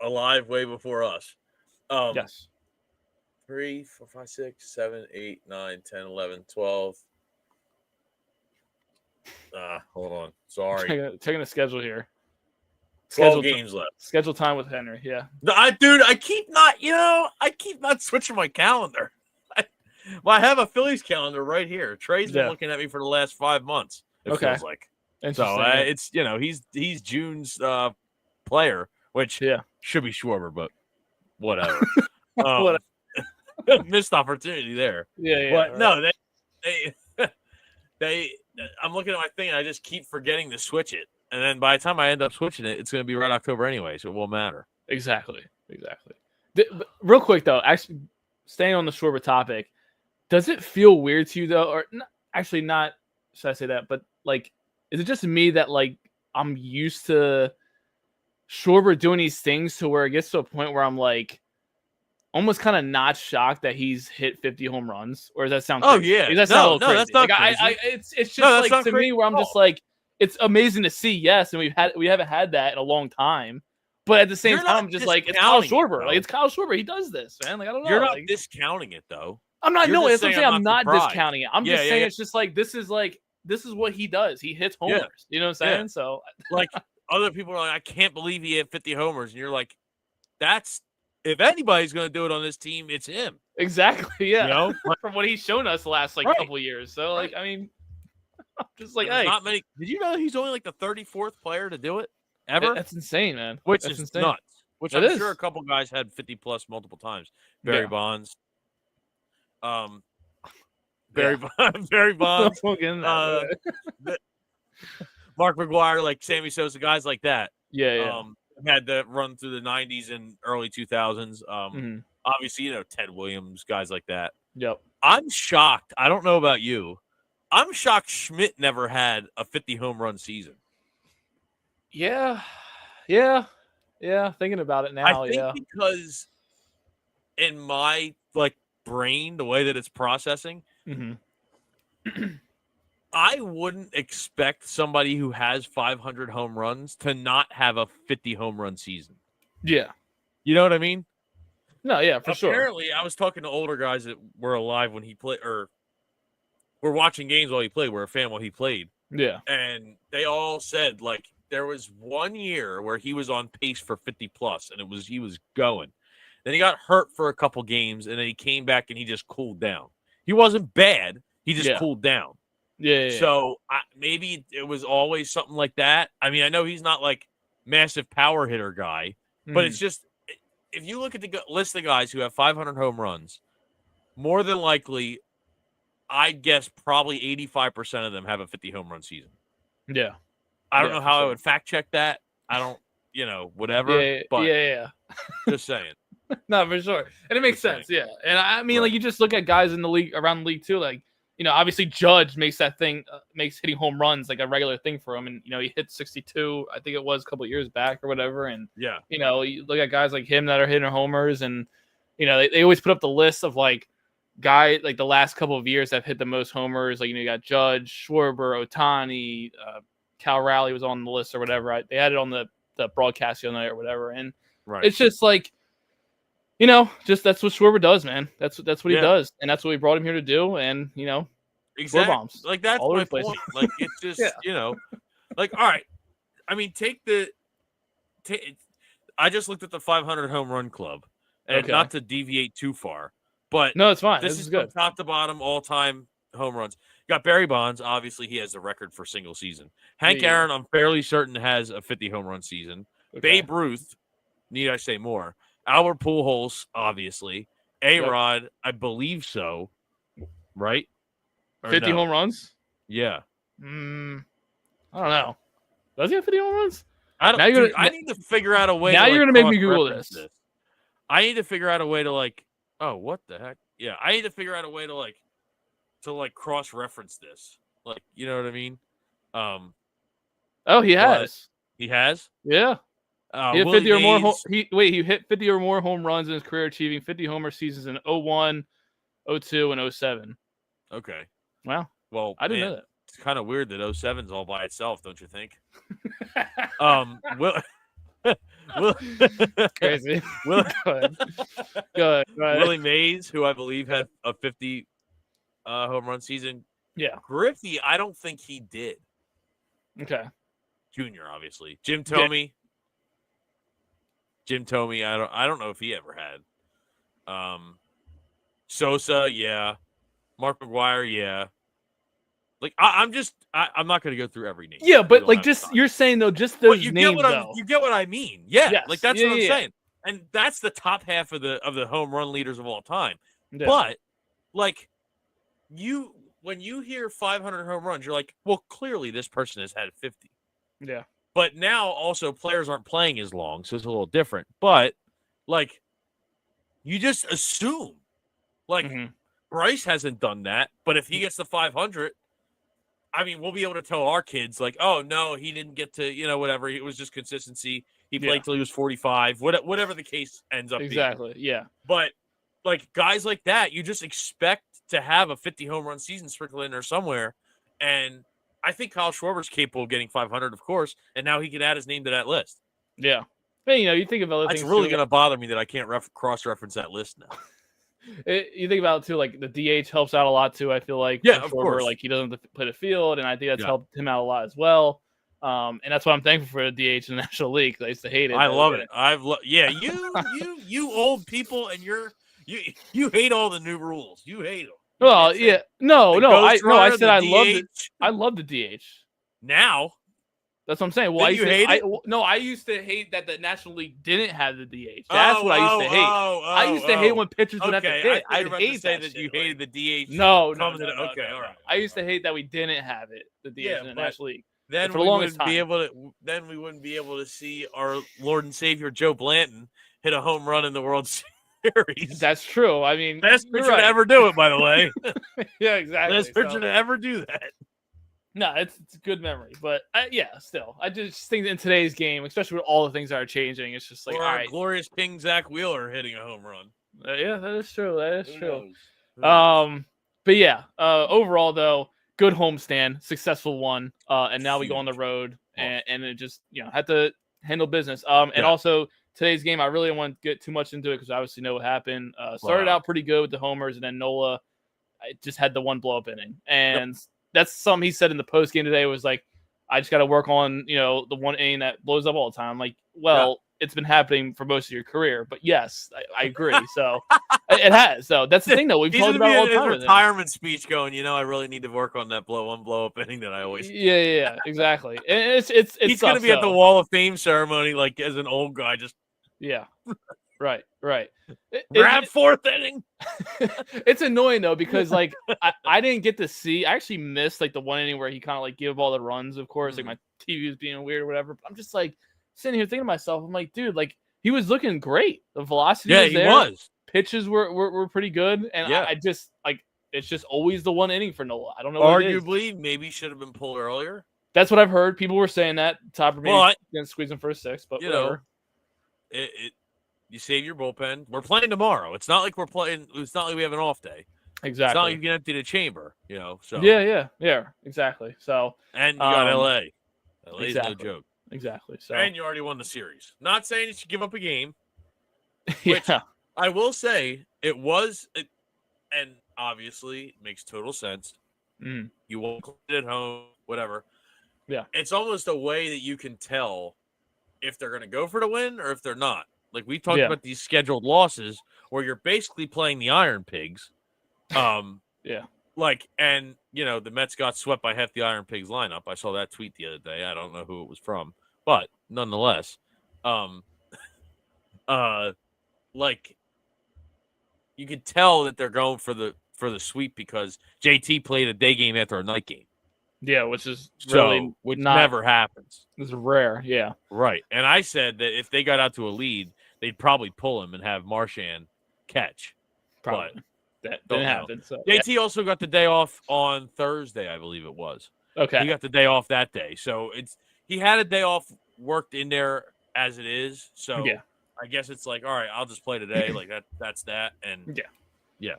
alive way before us. Yes. 3, 4, 5, 6, 7, 8, 9, 10, 11, 12. Hold on. Sorry. Taking a schedule here. 12 games left. Schedule time with Henry. Yeah. I keep not switching my calendar. I have a Phillies calendar right here. Trey's been looking at me for the last 5 months. It feels like. So it's he's June's player, which should be Schwarber, but whatever. Missed opportunity there. But no, they I'm looking at my thing and I just keep forgetting to switch it, and then by the time I end up switching it, it's going to be Red October anyway, so it won't matter. Exactly. Real quick though, actually staying on the Schwarber topic. Does it feel weird to you though, or actually not? Should I say that? But like, is it just me that like I'm used to Schwarber doing these things to where it gets to a point where I'm like almost kind of not shocked that he's hit 50 home runs? Or does that sound crazy? Oh yeah, does that sound a little crazy? That's not like, crazy. It's just like to me where I'm just like, it's amazing to see, yes, and we haven't had that in a long time. But at the same time, I'm just like, it's Kyle Schwarber. Like it's Kyle Schwarber. He does this, man. Like I don't know. You're not discounting it though. I'm not. No, that's what I'm saying. I'm not surprised. discounting it. I'm just saying it's just like this is what he does. He hits homers. Yeah. You know what I'm saying? So like other people are like, I can't believe he hit 50 homers, and you're like, that's if anybody's going to do it on this team, it's him. Exactly. Yeah. From what he's shown us the last couple of years. So like, I mean, I'm just like, hey, not many. Did you know he's only like the 34th player to do it ever? That's insane, man. Which that's is insane. nuts. Which I'm sure a couple guys had 50 plus multiple times. Barry Bonds. Barry Bonds. Mark McGwire, like Sammy Sosa, guys like that. Yeah. Had to run through the 90s and early 2000s. Obviously, Ted Williams, guys like that. Yep. I'm shocked. I don't know about you. I'm shocked Schmidt never had a 50 home run season. Yeah. Thinking about it now, I think because in my brain, the way that it's processing, I wouldn't expect somebody who has 500 home runs to not have a 50 home run season. Yeah. You know what I mean? No, yeah, for sure. Apparently, I was talking to older guys that were alive when he played, or were watching games while he played, were a fan while he played. Yeah. And they all said, like, there was 1 year where he was on pace for 50 plus, and he was going. Then he got hurt for a couple games, and then he came back and he just cooled down. He wasn't bad. He just cooled down. Yeah. So maybe it was always something like that. I mean, I know he's not like massive power hitter guy, but it's just, if you look at the list of guys who have 500 home runs, more than likely, I guess probably 85% of them have a 50 home run season. Yeah. I don't know how I would fact check that. I don't, whatever. But just saying. No, for sure. And it makes sense. Yeah. And I mean, like, you just look at guys in the league, around the league too. Like, obviously Judge makes that thing, makes hitting home runs like a regular thing for him. And, he hit 62, I think it was a couple of years back or whatever. And, you look at guys like him that are hitting homers, and, they always put up the list of like guys like the last couple of years that have hit the most homers. Like, you got Judge, Schwarber, Ohtani, Cal Raleigh was on the list or whatever. They had it on the broadcast the other night or whatever. And it's just like, just that's what Schwarber does, man. That's what he does, and that's what we brought him here to do. And exactly. bombs. Like, that's my point. Like, it's just like, all right. I mean, I just looked at the 500 home run club, and not to deviate too far, but no, it's fine. This is good. From top to bottom, all time home runs. You got Barry Bonds. Obviously, he has the record for single season. Hank Aaron, I'm fairly certain, has a 50 home run season. Babe Ruth, need I say more? Albert Pujols, obviously. A-Rod, I believe so. Right? Or 50 home runs? Yeah. I don't know. Does he have 50 home runs? I need to figure out a way. Now you're going to make me Google this. I need to figure out a way to, like, oh, what the heck? Yeah, I need to figure out a way to cross-reference this. Like, you know what I mean? He has. He has? Yeah. He hit 50 or more. He hit 50 or more home runs in his career, achieving 50 homer seasons in 01, 02, and 07. Okay. Wow. Well, I didn't know that. It's kind of weird that 07's all by itself, don't you think? Crazy. Go ahead. Willie Mays, who I believe had a 50 home run season. Yeah. Griffey, I don't think he did. Okay. Junior, obviously. Jim Thome. I don't know if he ever had. Sosa, yeah. Mark McGwire, yeah. Like, I'm not going to go through every name. Yeah, but like, just you're saying though, just those names though. You get what I mean? Yeah, yes. like that's what I'm saying, and that's the top half of the home run leaders of all time. Yeah. But like, when you hear 500 home runs, you're like, well, clearly this person has had 50. Yeah. But now also players aren't playing as long, so it's a little different. But like, you just assume, like, Bryce hasn't done that, but if he gets to 500. I mean, we'll be able to tell our kids, like, oh, no, he didn't get to, whatever. It was just consistency. He played till he was 45, whatever the case ends up being. Exactly, yeah. But, like, guys like that, you just expect to have a 50 home run season sprinkled in there somewhere. And I think Kyle Schwarber's capable of getting 500, of course, and now he can add his name to that list. Yeah. Hey, you think of other things. It's really going to bother me that I can't cross-reference that list now. You think about it too, like the DH helps out a lot too. I feel like, of course, like he doesn't have to play the field, and I think that's helped him out a lot as well. And that's why I'm thankful for the DH in the National League. I used to hate it. I love it. You old people, and you hate all the new rules. You hate them. Well, yeah, no. I said I loved it. I love the DH. Now. That's what I'm saying. Well, I used to hate that the National League didn't have the DH. That's what I used to hate. I used to hate when pitchers would have to hit. I'd hate that you hated the DH. No. Okay, all right. I used to hate that we didn't have it, the DH in the National League. Then we wouldn't be able to see our Lord and Savior Joe Blanton hit a home run in the World Series. That's true. I mean, best pitcher to ever do it, by the way. Yeah, exactly. Best pitcher to ever do that. No, it's a good memory, but still, I just think in today's game, especially with all the things that are changing, it's just like, all right, glorious King Zach Wheeler hitting a home run. Yeah, that is true. Who knows? But yeah, overall though, good homestand, successful one, and now we go on the road, and it just had to handle business. And also today's game, I really don't want to get too much into it because I obviously know what happened. Started out pretty good with the homers, and then Nola just had the one blow-up inning. And that's something he said in the post game today was like, I just got to work on, the one inning that blows up all the time. Like, it's been happening for most of your career. But yes, I agree. So it has. So that's the thing, though. We've talked about it all the time. His retirement speech going, I really need to work on that blow-up inning that I always. Yeah, exactly. And he's going to be at the Wall of Fame ceremony, like as an old guy, just. Yeah. Right. Grab fourth inning. It's annoying though because like I didn't get to see. I actually missed like the one inning where he kind of like gave all the runs. Of course, like my TV was being weird or whatever. But I'm just like sitting here thinking to myself, I'm like, dude, like he was looking great. The velocity was there. He was. Pitches were pretty good, and I just like it's just always the one inning for Nola. I don't know. Arguably, maybe should have been pulled earlier. That's what I've heard. People were saying that Topper maybe didn't squeeze him for a 6, but whatever. You save your bullpen. We're playing tomorrow. It's not like we're playing. It's not like we have an off day. Exactly. It's not like you can empty the chamber. So yeah, exactly. So and you got L.A. LA's no joke. Exactly. So and you already won the series. Not saying you should give up a game. Which I will say it was, and obviously it makes total sense. You won't play it at home, whatever. Yeah, it's almost a way that you can tell if they're going to go for the win or if they're not. Like we talked about these scheduled losses where you're basically playing the Iron Pigs. Like, and the Mets got swept by half the Iron Pigs lineup. I saw that tweet the other day. I don't know who it was from, but nonetheless, like you could tell that they're going for the sweep because JT played a day game after a night game. Yeah, which is really never happens. It's rare, yeah. Right. And I said that if they got out to a lead, they'd probably pull him and have Marchand catch. Probably. But that didn't happen. So JT also got the day off on Thursday, I believe it was. Okay. He got the day off that day. So he had a day off worked in there as it is. So I guess it's like, all right, I'll just play today. Like that's that. And yeah.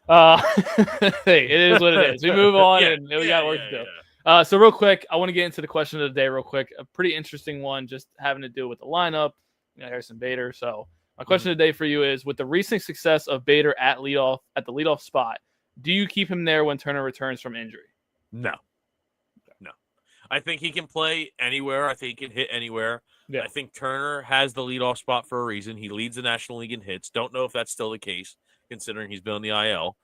Hey, it is what it is. We move on and we got work to do. So real quick, I want to get into the question of the day real quick. A pretty interesting one, just having to do with the lineup, Harrison Bader. So my question of the day for you is, with the recent success of Bader at the leadoff spot, do you keep him there when Turner returns from injury? No. I think he can play anywhere. I think he can hit anywhere. Yeah. I think Turner has the leadoff spot for a reason. He leads the National League in hits. Don't know if that's still the case, considering he's been on the IL.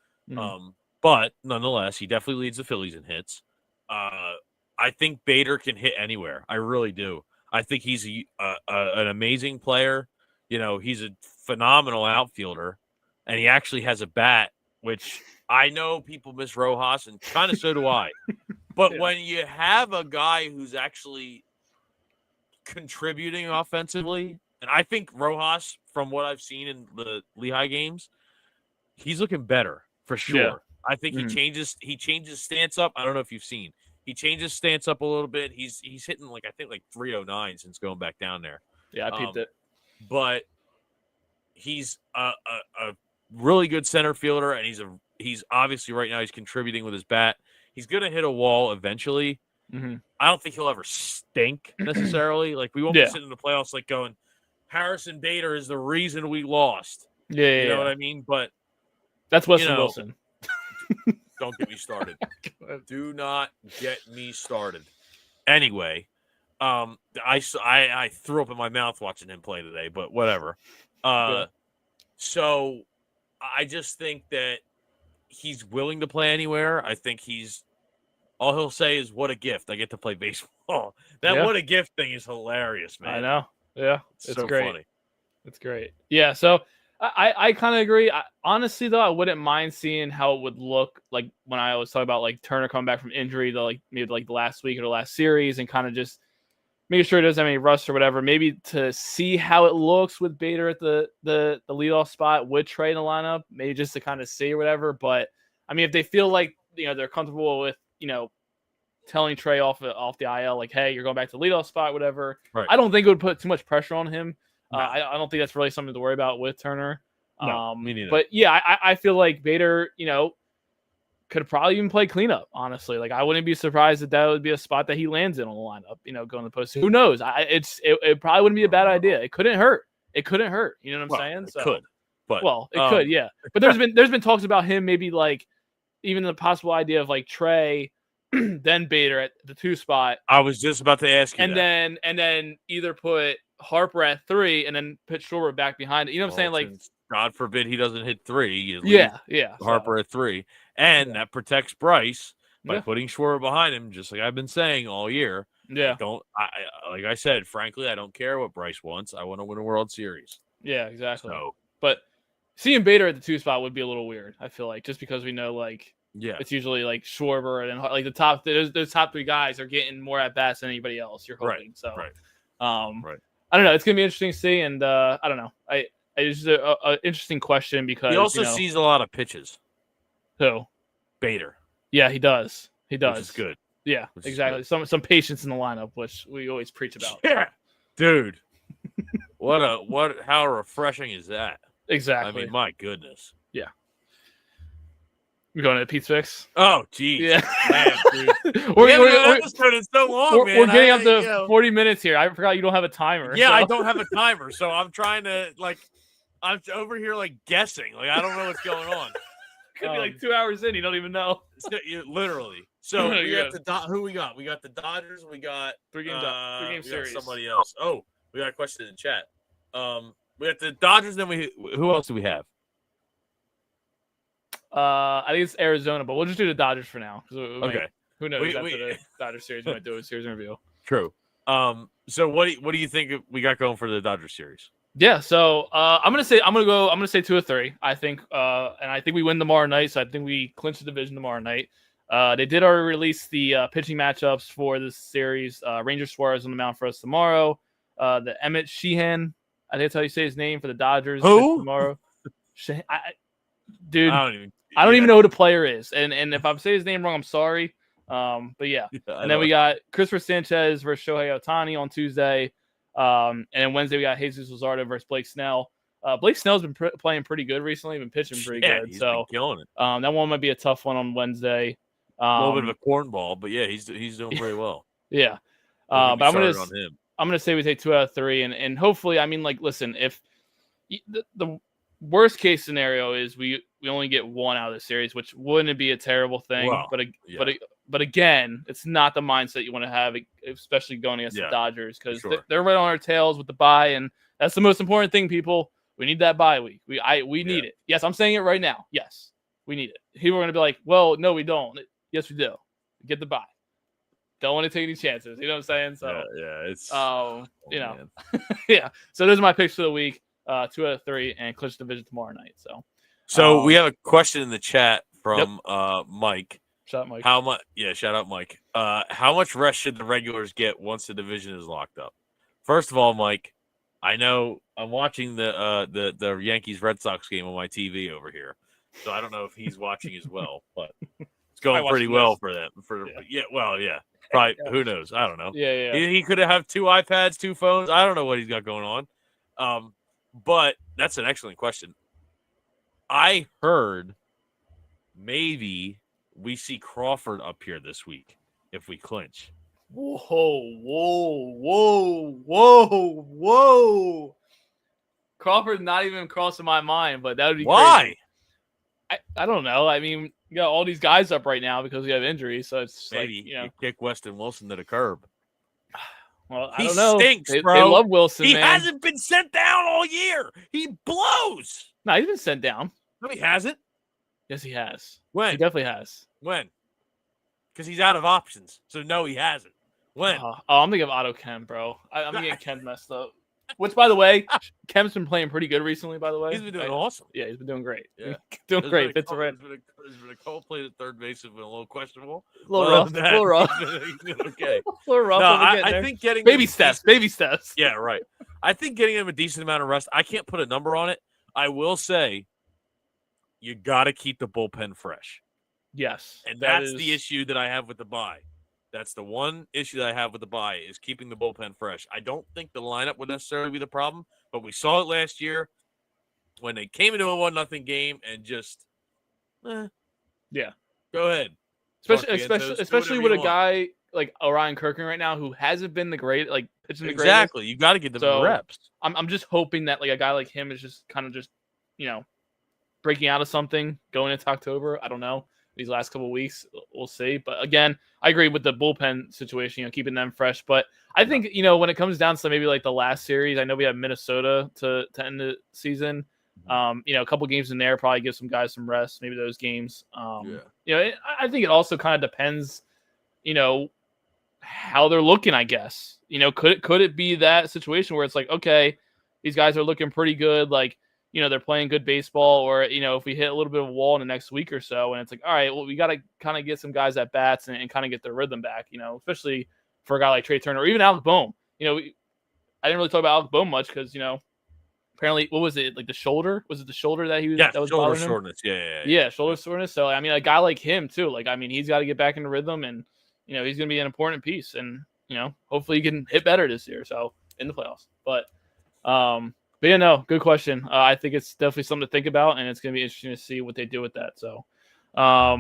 But nonetheless, he definitely leads the Phillies in hits. I think Bader can hit anywhere. I really do. I think he's an amazing player. He's a phenomenal outfielder, and he actually has a bat, which I know people miss Rojas, and kind of so do I. But when you have a guy who's actually contributing offensively, and I think Rojas, from what I've seen in the Lehigh games, he's looking better for sure. Yeah. I think he changes stance up. I don't know if you've seen. He changes stance up a little bit. He's hitting like 309 since going back down there. Yeah, I peeped it. But he's a really good center fielder, and he's obviously right now he's contributing with his bat. He's going to hit a wall eventually. I don't think he'll ever stink necessarily. Like we won't be sitting in the playoffs like going, Harrison Bader is the reason we lost. You know what I mean? But that's Weston Wilson. Don't get me started. Do not get me started. Anyway, I threw up in my mouth watching him play today, but whatever. So I just think that he's willing to play anywhere. I think all he'll say is, what a gift. I get to play baseball. What a gift thing is hilarious, man. I know. Yeah. It's so great. Funny. It's great. Yeah. So I kind of agree. Honestly, though, I wouldn't mind seeing how it would look like when I was talking about like Turner coming back from injury to maybe the last week or the last series and kind of just making sure he doesn't have any rust or whatever. Maybe to see how it looks with Bader at the leadoff spot with Trey in the lineup, maybe just to kind of see or whatever. But I mean, if they feel like they're comfortable with telling Trey off the IL, like, hey, you're going back to the leadoff spot, whatever. Right. I don't think it would put too much pressure on him. No. I don't think that's really something to worry about with Turner. No, me neither. But yeah, I feel like Bader, could probably even play cleanup, honestly. Like, I wouldn't be surprised that would be a spot that he lands in on the lineup, going to the postseason. Who knows? It probably wouldn't be a bad idea. It couldn't hurt. It couldn't hurt. You know what I'm saying? It could. But it could, yeah. But there's been talks about him maybe like even the possible idea of like Trey, then Bader at the 2 spot. I was just about to ask you and then either put Harper at 3 and then put Schwarber back behind it. You know what I'm saying? Like, God forbid he doesn't hit 3. Yeah. Harper at 3, and that protects Bryce by putting Schwarber behind him, just like I've been saying all year. Yeah. Like I said, frankly, I don't care what Bryce wants. I want to win a World Series. Yeah, exactly. So, but seeing Bader at the 2 spot would be a little weird, I feel like, just because we know, like, it's usually like Schwarber and like the top, those top 3 guys are getting more at bats than anybody else. You're hoping. Right. So, right. I don't know. It's gonna be interesting to see, and I don't know. It's just an interesting question because he also sees a lot of pitches. Who? Bader. Yeah, he does. He does. Which is good. Yeah, exactly. Some patience in the lineup, which we always preach about. Yeah, dude. How refreshing is that? Exactly. I mean, my goodness. Yeah. We're going to Pete's Fix. Oh, geez. Yeah. Man, dude. We're episode in so long, man. We're getting up to 40 minutes here. I forgot you don't have a timer. Yeah, so. I don't have a timer, so I'm trying to I'm over here guessing. I don't know what's going on. Could be 2 hours in. You don't even know. Literally. So we got who we got? We got the Dodgers. We got 3-game series. Somebody else. Oh, we got a question in the chat. We got the Dodgers. Then who else do we have? I think it's Arizona, but we'll just do the Dodgers for now. Okay. Who knows? After the Dodgers series, we might do a series review. True. So what do you think we got going for the Dodgers series? Yeah, so I'm gonna say 2 or 3. I think, and I think we win tomorrow night. So I think we clinch the division tomorrow night. They did already release the pitching matchups for this series. Ranger Suarez on the mound for us tomorrow. The Emmett Sheehan, I think that's how you say his name for the Dodgers. Who? Tomorrow? Dude, I don't even know who the player is, and if I'm saying his name wrong, I'm sorry. But yeah. And then we got Christopher Sanchez versus Shohei Ohtani on Tuesday. And then Wednesday we got Jesus Luzardo versus Blake Snell. Blake Snell's been playing pretty good recently. Been pitching pretty good. He's been killing it. That one might be a tough one on Wednesday. A little bit of a cornball, but yeah, he's doing pretty well. Yeah. But I'm gonna say we take 2 out of 3, and hopefully, I mean, listen, if the worst case scenario is we only get 1 out of the series, which wouldn't be a terrible thing. Well, but again, it's not the mindset you want to have, especially going against the Dodgers, because they're right on our tails with the bye, and that's the most important thing, people. We need that bye week. We need it. Yes, I'm saying it right now. Yes, we need it. People are going to be like, well, no, we don't. Yes, we do. Get the bye. Don't want to take any chances. You know what I'm saying? So it's yeah. So those are my picks for the week. 2 out of 3, and clinch the division tomorrow night. So we have a question in the chat from Mike. Shout out Mike. How much? Yeah, shout out Mike. How much rest should the regulars get once the division is locked up? First of all, Mike, I know I'm watching the Yankees Red Sox game on my TV over here, so I don't know if he's watching as well, but it's going pretty well for them. Probably. Who knows? I don't know. Yeah. He could have 2 iPads, 2 phones. I don't know what he's got going on. But that's an excellent question. I heard maybe we see Crawford up here this week if we clinch. Whoa. Crawford's not even crossing my mind, but that would be why? Crazy. I don't know. I mean, you got all these guys up right now because we have injuries, so it's maybe you kick Weston Wilson to the curb. Well, I don't know. Stinks, bro. They love Wilson. He man. hasn't been sent down all year. He blows. No, he's been sent down. No, he hasn't. Yes, he has. When? He definitely has. When? Because he's out of options. So no, he hasn't. When? I'm thinking of Otto Kemp, bro. I'm getting Kemp messed up. Which, by the way, Kemp's been playing pretty good recently, by the way. He's been doing awesome. Yeah, he's been doing great. Yeah. Doing great. There's been a couple plays at third base have been a little questionable. A little rough. Okay. A little rough. No, I think getting baby steps. Yeah, right. I think getting him a decent amount of rest. I can't put a number on it. I will say you got to keep the bullpen fresh. Yes. And that's the issue that I have with the bye. That's the one issue that I have with the bye is keeping the bullpen fresh. I don't think the lineup would necessarily be the problem, but we saw it last year when they came into a 1-0 game and just, yeah. Go ahead. Especially with a guy like Orion Kirkland right now who hasn't been the great like pitching the greatest. Exactly. You got to get them the reps. I'm just hoping that like a guy like him is just kind of just breaking out of something going into October. I don't know. These last couple of weeks, we'll see. But again, I agree with the bullpen situation, keeping them fresh. But I think, when it comes down to maybe like the last series, I know we have Minnesota to end the season. A couple games in there, probably give some guys some rest, maybe those games. I think it also kind of depends, how they're looking, I guess. Could it be that situation where it's like, okay, these guys are looking pretty good, like, they're playing good baseball, or, if we hit a little bit of a wall in the next week or so, and it's like, all right, well, we got to kind of get some guys at bats and kind of get their rhythm back, especially for a guy like Trey Turner or even Alec Bohm. I didn't really talk about Alec Bohm much because, apparently, what was it, like the shoulder? Was it the shoulder that he was? Yeah, that was shoulder soreness. Yeah, shoulder soreness. So, a guy like him too, like, he's got to get back into rhythm, and, he's going to be an important piece, and, hopefully he can hit better this year. So in the playoffs, but yeah, no, good question. I think it's definitely something to think about, and it's going to be interesting to see what they do with that. So, so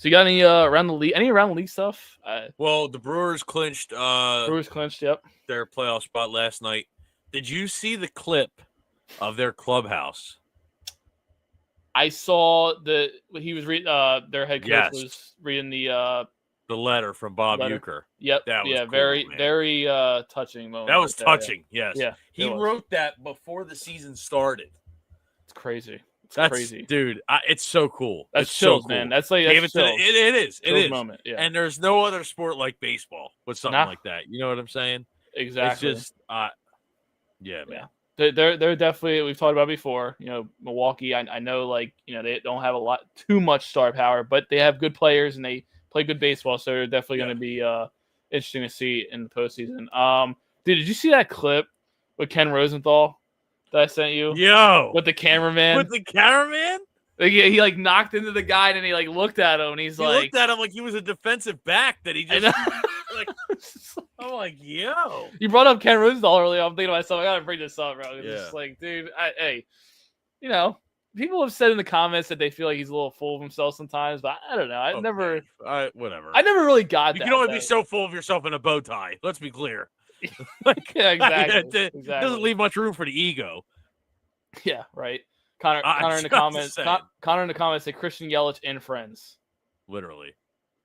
you got any around the league stuff? Well, the Brewers clinched. Yep, their playoff spot last night. Did you see the clip of their clubhouse? I saw he was reading. Their head coach was reading the letter from Bob Uecker. Yep. That was cool, very, man. very touching moment. That was touching. Yes. Yeah. He wrote that before the season started. It's crazy. That's crazy, dude. It's so cool. That's it's chills, so cool, man. That's like it is. It is. Moment. Yeah. And there's no other sport like baseball with something like that. You know what I'm saying? Exactly. It's just, yeah, man. They're definitely, we've talked about before. Milwaukee. I know, like, they don't have too much star power, but they have good players and they play good baseball, so they're definitely going to be interesting to see in the postseason. Dude, did you see that clip with Ken Rosenthal that I sent you? Yo, with the cameraman. Like, he like knocked into the guy and he like looked at him and he looked at him like he was a defensive back that he just like. I'm like, yo. You brought up Ken Rosenthal earlier. I'm thinking to myself, I gotta bring this up, bro. It's just like, dude, hey, people have said in the comments that they feel like he's a little full of himself sometimes, but I don't know. Whatever. I never really got that. You can only be so full of yourself in a bow tie. Let's be clear. Yeah, exactly. It doesn't leave much room for the ego. Yeah, right. Connor in the comments. Connor in the comments say Christian Yelich and friends. Literally.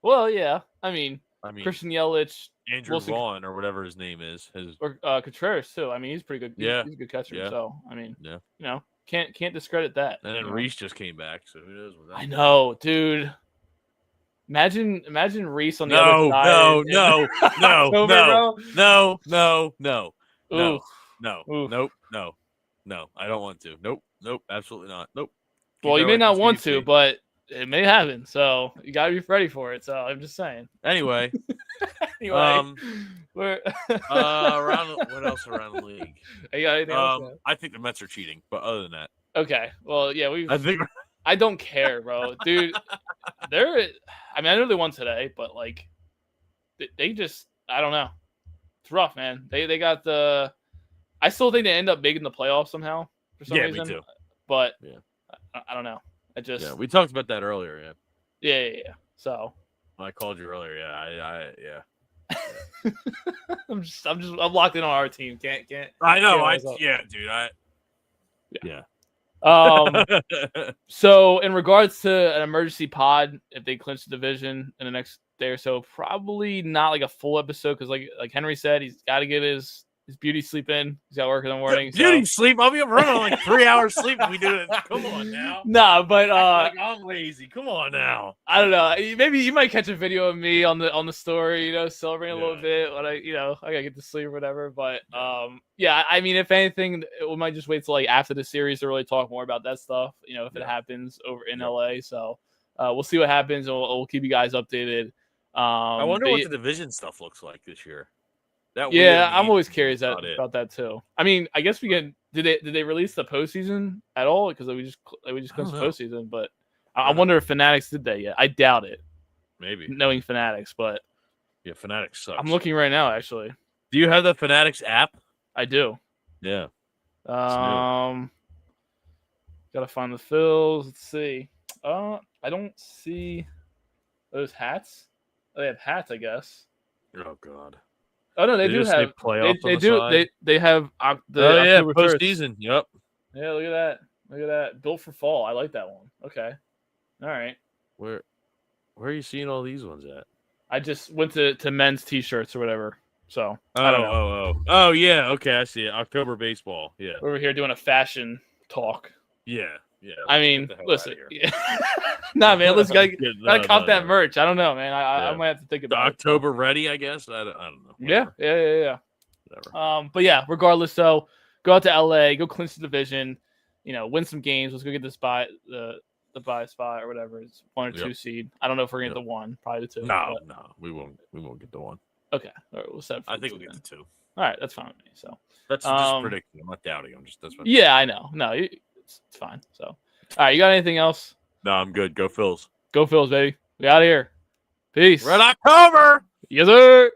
Well, yeah. I mean, Christian Yelich, Andrew Vaughn or whatever his name is, or Contreras too. He's pretty good. He's a good catcher. Yeah. So can't discredit that. And then Reese just came back, so who knows what that. I know, dude. Imagine Reese on the other side. No. I don't want to. Nope. Absolutely not. Nope. Well, you may not want to, but it may happen. So you gotta be ready for it. So I'm just saying. Anyway. We're around what else around the league? You got anything else? I think the Mets are cheating, but other than that. Okay. Well, yeah, I don't care, bro. Dude, I know they won today, but like they just, I don't know. It's rough, man. They got I still think they end up big in the playoffs somehow for some reason. Me too. But I don't know. We talked about that earlier, Yeah. So I called you earlier, yeah. I'm locked in on our team. Can't. I know. Dude. Yeah. So in regards to an emergency pod, if they clinch the division in the next day or so, probably not like a full episode because like Henry said, he's got to get his beauty sleep in. He's got work in the morning. Beauty sleep? I'll be up running on like 3 hours sleep if we do it. Come on now. Nah, but I'm lazy. Come on now. I don't know. Maybe you might catch a video of me on the story, celebrating a little bit when I gotta get to sleep or whatever. But if anything, we might just wait till like after the series to really talk more about that stuff. If it happens over in LA. So we'll see what happens and we'll keep you guys updated. I wonder what the division stuff looks like this year. I'm always curious about that too. I guess we can. Did they release the postseason at all? Because we just clinched the postseason, but I wonder if Fanatics did that yet. I doubt it. Maybe knowing Fanatics, but Fanatics sucks. I'm looking right now. Actually, do you have the Fanatics app? I do. Yeah. Gotta find the Phils. Let's see. I don't see. Those hats? Oh, they have hats, I guess. Oh God. Oh no, they do have playoffs. They do. Side? They have the October postseason. Yep. Yeah, look at that. Look at that. Built for fall. I like that one. Okay. All right. Where are you seeing all these ones at? I just went to men's t-shirts or whatever. So I don't know. Oh yeah. Okay, I see it. October baseball. Yeah. We're over here doing a fashion talk. Yeah. I mean, listen. Yeah. Nah, man. Let's gotta cop that merch. I don't know, man. I might have to think about October ready, I guess. I don't know. Whatever. Yeah. Whatever. But yeah, regardless, though, go out to LA, go clinch the division, win some games. Let's go get the bye spot or whatever. It's 1 or 2 seed. I don't know if we're gonna get the 1, probably the 2. No, we won't get the 1. Okay. All right, we'll set. I think we'll get the 2. All right, that's fine with me. So that's just predicting. I'm not doubting. That's what. Yeah, I know. No, it's fine. So, all right, you got anything else? No, I'm good. Go Phils. Go Phils, baby. We out of here. Peace. Red October. Yes, sir.